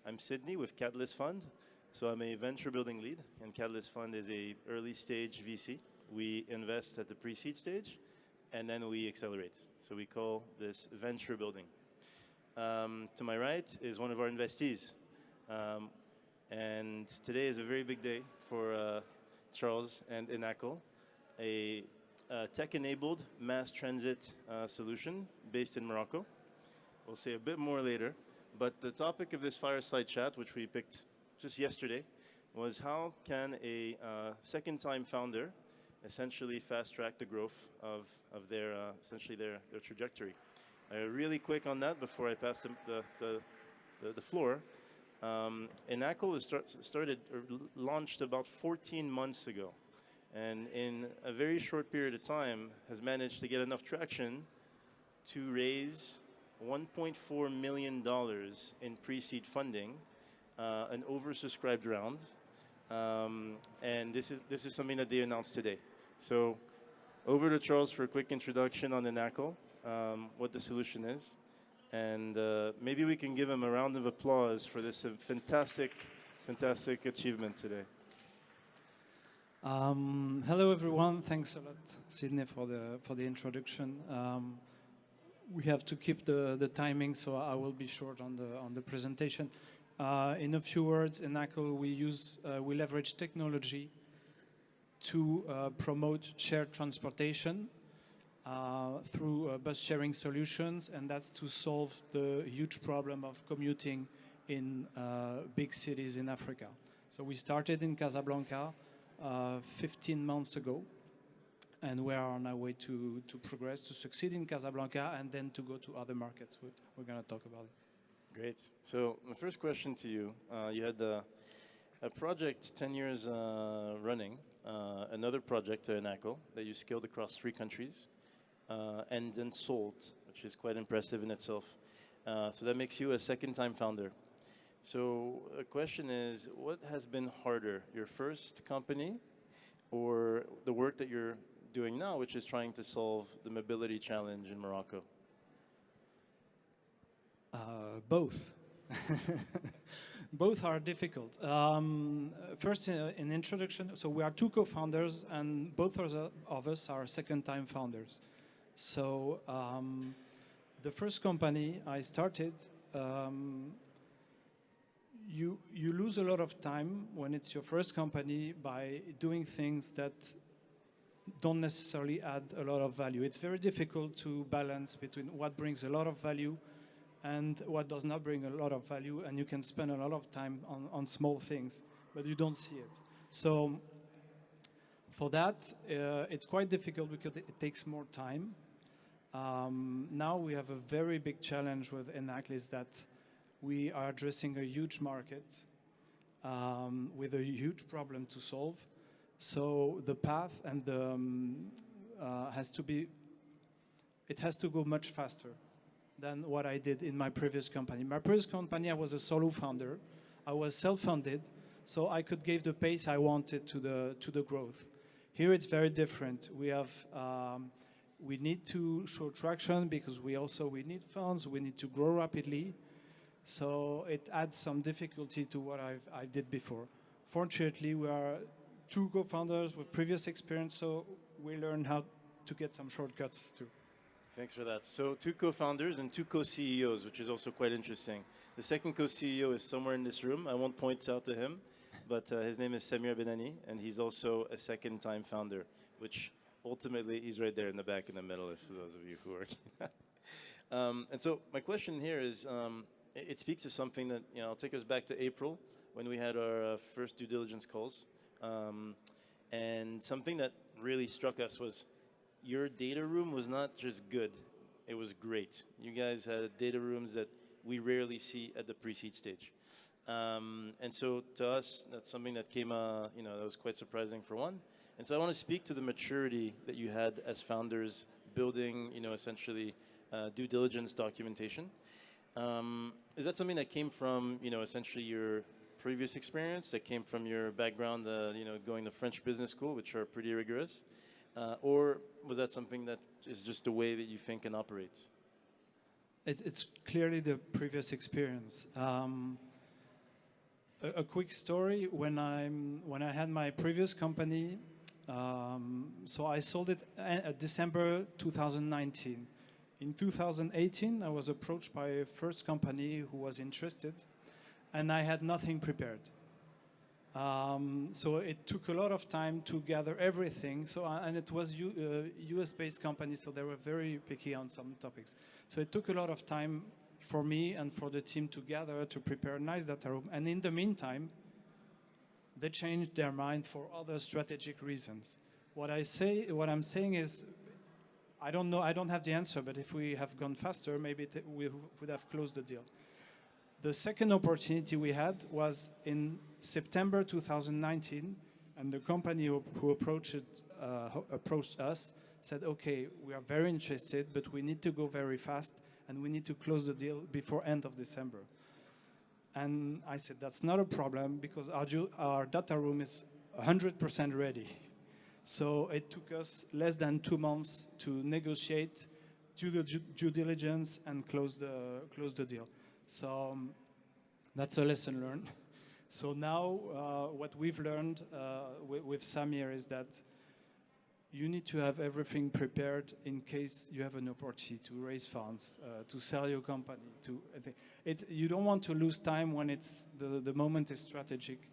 I'm Sydney with Catalyst Fund. So I'm a venture building lead, and Catalyst Fund is a early stage VC. We invest at the pre-seed stage, and then we accelerate. So we call this venture building. To my right is one of our investees. And today is a very big day for Charles and Inacle, a tech-enabled mass transit solution based in Morocco. We'll say a bit more later. But the topic of this fireside chat, which we picked just yesterday, was how can a second-time founder essentially fast-track the growth of their essentially their trajectory. Really quick on that before I pass the floor. Inacle was launched about 14 months ago, and in a very short period of time has managed to get enough traction to raise $1.4 million in pre-seed funding, an oversubscribed round, and this is something that they announced today. So, over to Charles for a quick introduction on Inacle, what the solution is, and maybe we can give him a round of applause for this fantastic achievement today. Hello everyone. Thanks a lot, Sydney, for the introduction. We have to keep the timing, so I will be short on the presentation. In a few words, in Inacle, we leverage technology to promote shared transportation through bus sharing solutions, and that's to solve the huge problem of commuting in big cities in Africa. So we started in Casablanca 15 months ago, and we are on our way to progress, to succeed in Casablanca, and then to go to other markets. We're going to talk about it. Great. So my first question to you, you had a project 10 years running, another project, Inacle, that you scaled across 3 countries, and then sold, which is quite impressive in itself. So that makes you a second-time founder. So the question is, what has been harder, your first company or the work that you're doing now, which is trying to solve the mobility challenge in Morocco? Both. Both are difficult. First, in introduction, so we are 2 co-founders, and both of us are second-time founders. So the first company I started, you lose a lot of time when it's your first company by doing things that don't necessarily add a lot of value. It's very difficult to balance between what brings a lot of value and what does not bring a lot of value, and you can spend a lot of time on small things, but you don't see it. So for that, it's quite difficult because it takes more time. Now we have a very big challenge with Inacle, is that we are addressing a huge market with a huge problem to solve. So the path and has to go much faster than what I did in my previous company. My previous company, I was a solo founder. I was self-funded, so I could give the pace I wanted to the growth. Here it's very different. We need to show traction because we need funds. We need to grow rapidly. So it adds some difficulty to what I did before. Fortunately, we are 2 co-founders with previous experience, so we learn how to get some shortcuts too. Thanks for that. So 2 co-founders and 2 co-CEOs, which is also quite interesting. The second co-CEO is somewhere in this room. I won't point out to him, but his name is Samir Benani, and he's also a second-time founder, which ultimately he's right there in the back in the middle, for those of you who are. And so my question here is, it speaks to something that, I'll take us back to April when we had our first due diligence calls. And something that really struck us was your data room was not just good, it was great. You guys had data rooms that we rarely see at the pre-seed stage. And so to us, that's something that came, that was quite surprising for one. And so I want to speak to the maturity that you had as founders building, essentially due diligence documentation. Is that something that came from, essentially your previous experience, that came from your background, going to French business school, which are pretty rigorous? Or was that something that is just the way that you think and operate? It's clearly the previous experience. a quick story. When I had my previous company, so I sold it December 2019. In 2018, I was approached by a first company who was interested, and I had nothing prepared. So it took a lot of time to gather everything. So and it was US-based company, so they were very picky on some topics. So it took a lot of time for me and for the team to gather to prepare a nice data room. And in the meantime, they changed their mind for other strategic reasons. What I'm saying is, I don't know, I don't have the answer, but if we have gone faster, maybe we would have closed the deal. The second opportunity we had was in September 2019, and the company who approached us said, okay, we are very interested, but we need to go very fast, and we need to close the deal before end of December. And I said, that's not a problem, because our data room is 100% ready. So it took us less than 2 months to negotiate, do the due diligence, and close the deal. So that's a lesson learned. So now what we've learned with Samir is that you need to have everything prepared in case you have an opportunity to raise funds, to sell your company. You don't want to lose time when the moment is strategic.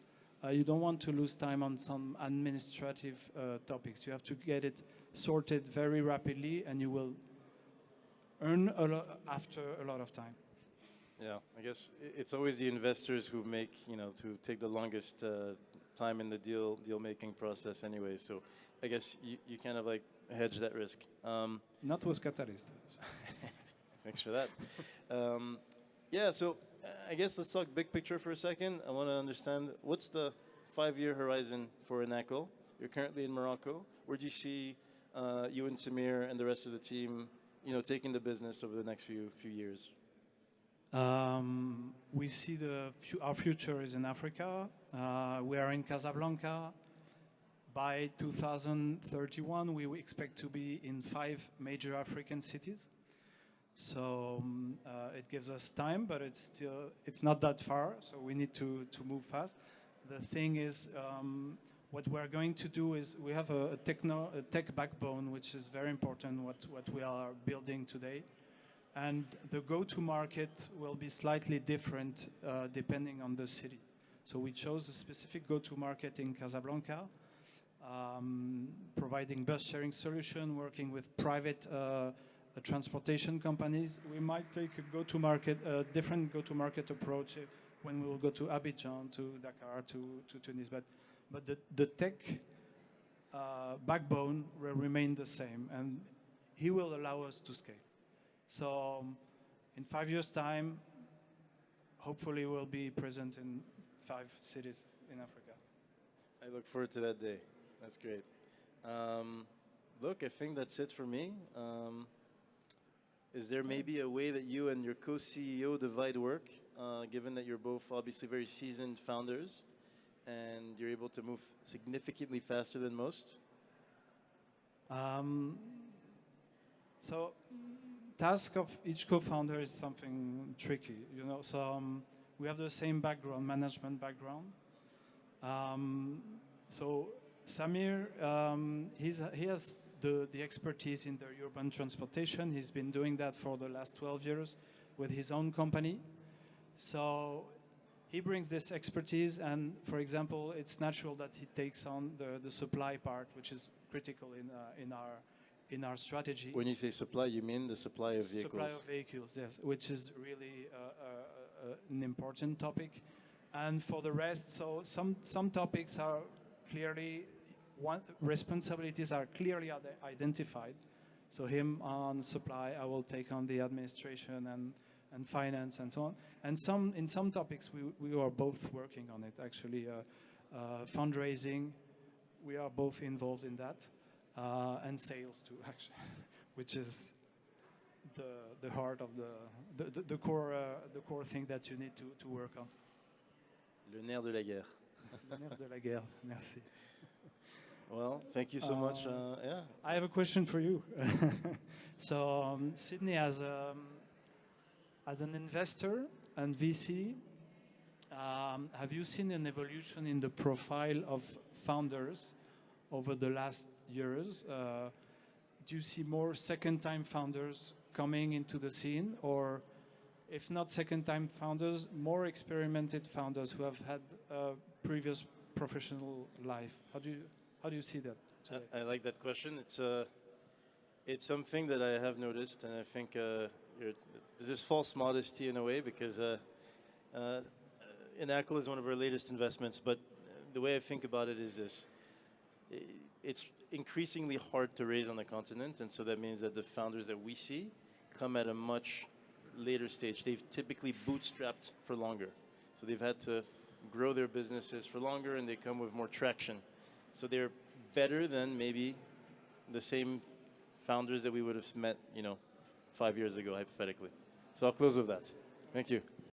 You don't want to lose time on some administrative topics. You have to get it sorted very rapidly, and you will earn a lot after a lot of time. Yeah, I guess it's always the investors who make, to take the longest time in the deal-making process anyway. So I guess you kind of like hedge that risk. Not with Catalyst. Thanks for that. Yeah, so I guess let's talk big picture for a second. I want to understand, what's the 5-year horizon for Enaco? You're currently in Morocco. Where do you see you and Samir and the rest of the team, taking the business over the next few years? We see our future is in Africa. We are in Casablanca. By 2031, we expect to be in 5 major African cities. So it gives us time, but it's not that far. So we need to move fast. The thing is, what we're going to do is we have a tech backbone, which is very important. What we are building today. And the go-to-market will be slightly different depending on the city. So we chose a specific go-to-market in Casablanca, providing bus sharing solution, working with private transportation companies. We might take a different go-to-market approach when we will go to Abidjan, to Dakar, to Tunis. But the tech backbone will remain the same, and he will allow us to scale. So in 5 years' time, hopefully we'll be present in 5 cities in Africa. I look forward to that day. That's great. Look, I think that's it for me. Is there maybe a way that you and your co-CEO divide work, given that you're both obviously very seasoned founders and you're able to move significantly faster than most? So task of each co-founder is something tricky, So we have the same background, management background. So Samir, he has the expertise in the urban transportation. He's been doing that for the last 12 years with his own company. So he brings this expertise, and for example, it's natural that he takes on the supply part, which is critical in our strategy. When you say supply, you mean the supply of vehicles? Supply of vehicles, yes, which is really an important topic. And for the rest, so some topics are clearly, responsibilities are clearly identified. So him on supply, I will take on the administration and finance and so on. And in some topics, we are both working on it, actually. Fundraising, we are both involved in that. And sales too, actually, which is the heart of the core thing that you need to work on. Le nerf de la guerre. Le nerf de la guerre. Merci. Well, thank you so much. Yeah. I have a question for you. So Sydney, as an investor and VC, Have you seen an evolution in the profile of founders over the last years? Do you see more second-time founders coming into the scene, or if not second-time founders, more experimented founders who have had a previous professional life? How do you see that today? I like that question. It's something that I have noticed, and I think there's this false modesty in a way because Inacle is one of our latest investments. But the way I think about it is this: it's increasingly hard to raise on the continent, and so that means that the founders that we see come at a much later stage. They've typically bootstrapped for longer, so they've had to grow their businesses for longer, and they come with more traction. So they're better than maybe the same founders that we would have met, 5 years ago, hypothetically. So I'll close with that. Thank you.